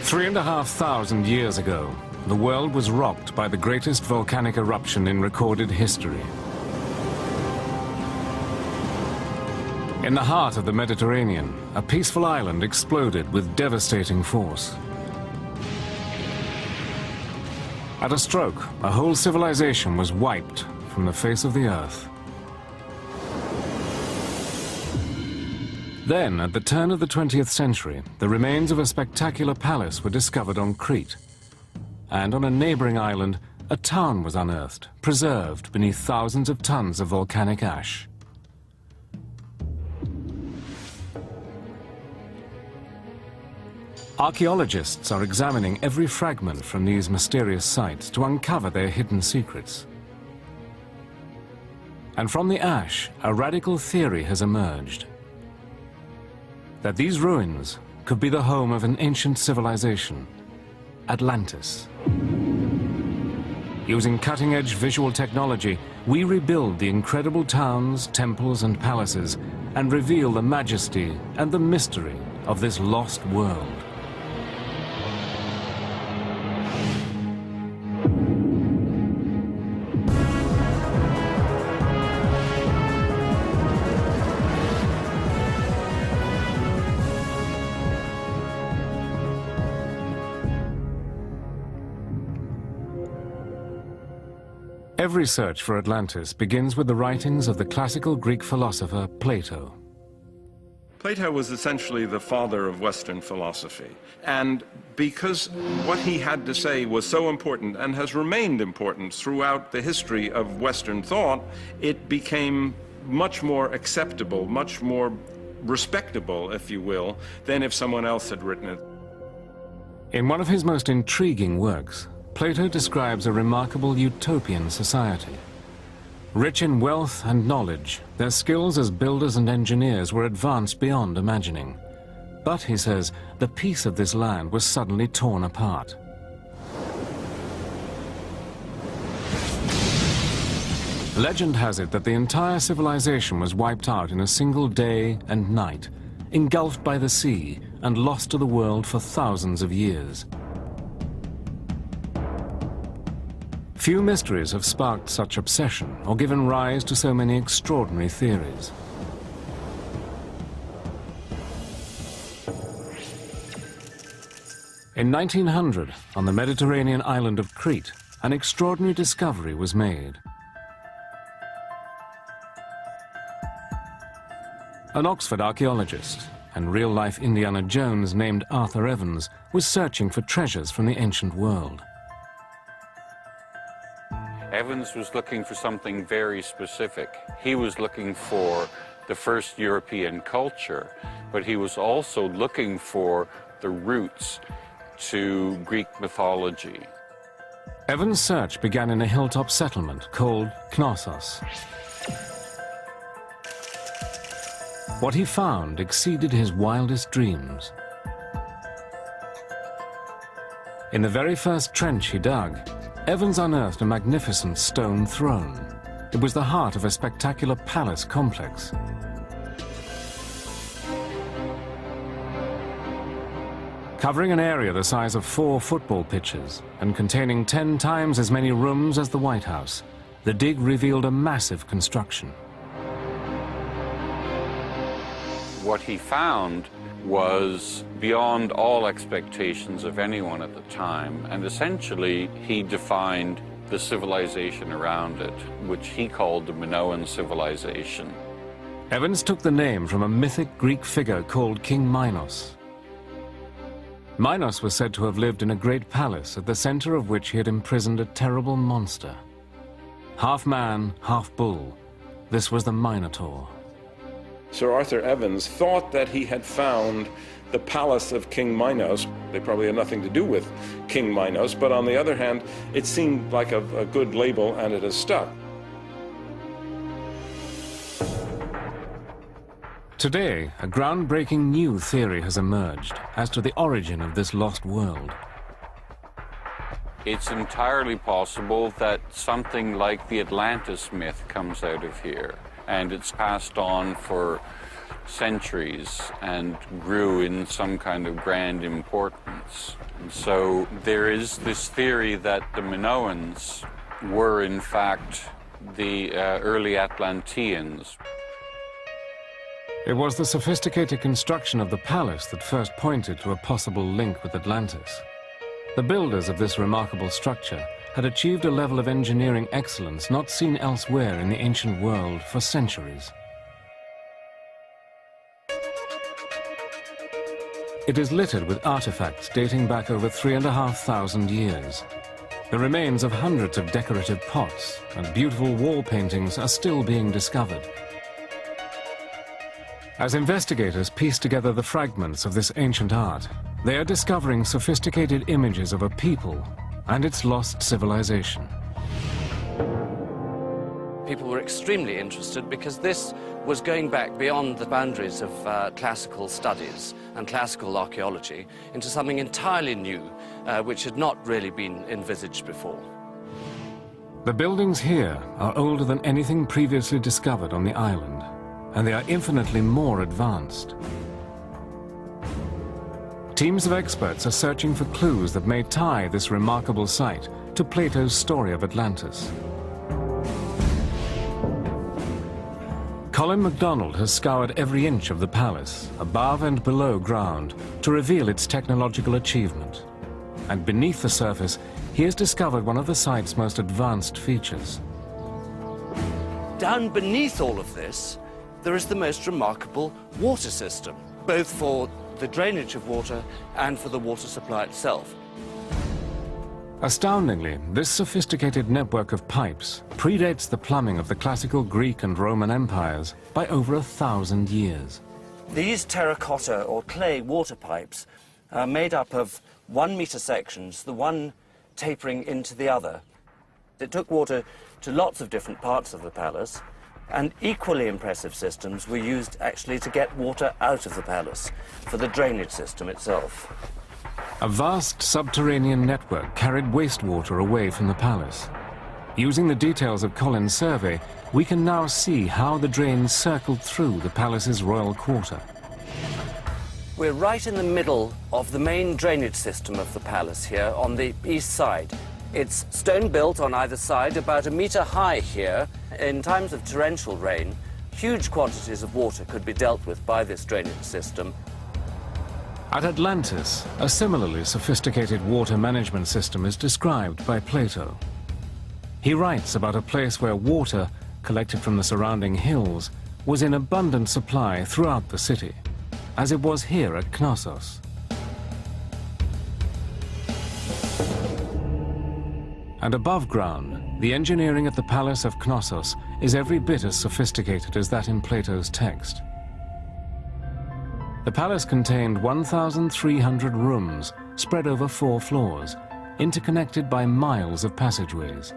3,500 years ago, the world was rocked by the greatest volcanic eruption in recorded history. In the heart of the Mediterranean, a peaceful island exploded with devastating force. At a stroke, a whole civilization was wiped from the face of the earth. Then, at the turn of the 20th century, the remains of a spectacular palace were discovered on Crete. And on a neighboring island, a town was unearthed, preserved beneath thousands of tons of volcanic ash. Archaeologists are examining every fragment from these mysterious sites to uncover their hidden secrets. And from the ash, a radical theory has emerged: that these ruins could be the home of an ancient civilization, Atlantis. Using cutting-edge visual technology, we rebuild the incredible towns, temples, and palaces, and reveal the majesty and the mystery of this lost world. Every search for Atlantis begins with the writings of the classical Greek philosopher Plato. Plato was essentially the father of Western philosophy. And because what he had to say was so important and has remained important throughout the history of Western thought, it became much more acceptable, much more respectable, if you will, than if someone else had written it. In one of his most intriguing works, Plato describes a remarkable utopian society. Rich in wealth and knowledge, their skills as builders and engineers were advanced beyond imagining. But, he says, the peace of this land was suddenly torn apart. Legend has it that the entire civilization was wiped out in a single day and night, engulfed by the sea and lost to the world for thousands of years. Few mysteries have sparked such obsession or given rise to so many extraordinary theories. In 1900, on the Mediterranean island of Crete, an extraordinary discovery was made. An Oxford archaeologist and real-life Indiana Jones named Arthur Evans was searching for treasures from the ancient world. Evans was looking for something very specific. He was looking for the first European culture, but he was also looking for the roots to Greek mythology. Evans' search began in a hilltop settlement called Knossos. What he found exceeded his wildest dreams. In the very first trench he dug, Evans unearthed a magnificent stone throne. It was the heart of a spectacular palace complex. Covering an area the size of 4 football pitches and containing 10 times as many rooms as the White House, the dig revealed a massive construction. What he found was beyond all expectations of anyone at the time, and essentially he defined the civilization around it, which he called the Minoan civilization. Evans took the name from a mythic Greek figure called King Minos. Minos was said to have lived in a great palace at the center of which he had imprisoned a terrible monster. Half man, half bull, this was the Minotaur. Sir Arthur Evans thought that he had found the palace of King Minos. They probably had nothing to do with King Minos, but on the other hand, it seemed like a good label, and it has stuck. Today, a groundbreaking new theory has emerged as to the origin of this lost world. It's entirely possible that something like the Atlantis myth comes out of here, and it's passed on for centuries and grew in some kind of grand importance. And so there is this theory that the Minoans were in fact the early Atlanteans. It was the sophisticated construction of the palace that first pointed to a possible link with Atlantis. The builders of this remarkable structure had achieved a level of engineering excellence not seen elsewhere in the ancient world for centuries. It is littered with artifacts dating back over 3,500 years. The remains of hundreds of decorative pots and beautiful wall paintings are still being discovered. As investigators piece together the fragments of this ancient art, they are discovering sophisticated images of a people and its lost civilization. People were extremely interested because this was going back beyond the boundaries of classical studies and classical archaeology into something entirely new, which had not really been envisaged before. The buildings here are older than anything previously discovered on the island, and they are infinitely more advanced. Teams of experts are searching for clues that may tie this remarkable site to Plato's story of Atlantis. Colin MacDonald has scoured every inch of the palace, above and below ground, to reveal its technological achievement. And beneath the surface, he has discovered one of the site's most advanced features. Down beneath all of this, there is the most remarkable water system, both for the drainage of water and for the water supply itself. Astoundingly, this sophisticated network of pipes predates the plumbing of the classical Greek and Roman empires by over 1,000 years. These terracotta or clay water pipes are made up of 1-meter sections, the one tapering into the other. It took water to lots of different parts of the palace, and equally impressive systems were used actually to get water out of the palace for the drainage system itself. A vast subterranean network carried wastewater away from the palace. Using the details of Colin's survey, we can now see how the drains circled through the palace's royal quarter. We're right in the middle of the main drainage system of the palace here on the east side. It's stone built on either side, about 1 meter high here. In times of torrential rain, huge quantities of water could be dealt with by this drainage system. At Atlantis, a similarly sophisticated water management system is described by Plato. He writes about a place where water, collected from the surrounding hills, was in abundant supply throughout the city, as it was here at Knossos. And above ground, the engineering at the palace of Knossos is every bit as sophisticated as that in Plato's text. The palace contained 1,300 rooms spread over 4 floors, interconnected by miles of passageways.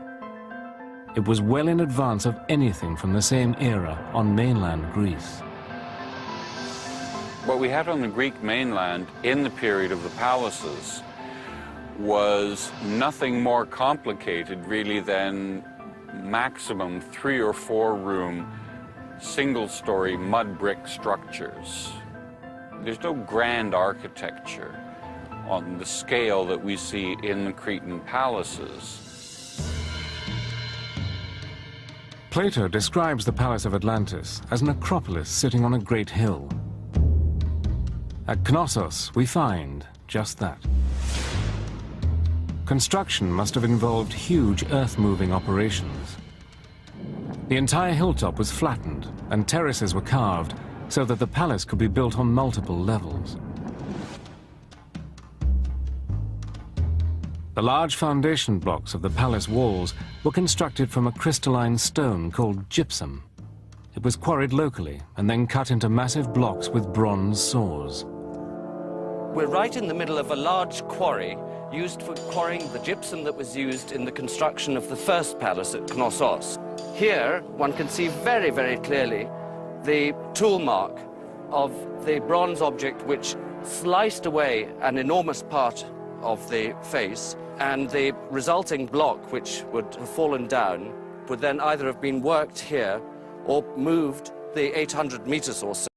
It was well in advance of anything from the same era on mainland Greece. What we had on the Greek mainland in the period of the palaces was nothing more complicated really than maximum 3 or 4 room single-story mud brick structures. There's no grand architecture on the scale that we see in the Cretan palaces. Plato describes the Palace of Atlantis as an acropolis sitting on a great hill. At Knossos, we find just that. Construction must have involved huge earth-moving operations. The entire hilltop was flattened and terraces were carved so that the palace could be built on multiple levels. The large foundation blocks of the palace walls were constructed from a crystalline stone called gypsum. It was quarried locally and then cut into massive blocks with bronze saws. We're right in the middle of a large quarry used for quarrying the gypsum that was used in the construction of the first palace at Knossos. Here, one can see very, very clearly the tool mark of the bronze object which sliced away an enormous part of the face, and the resulting block, which would have fallen down, would then either have been worked here or moved the 800 meters or so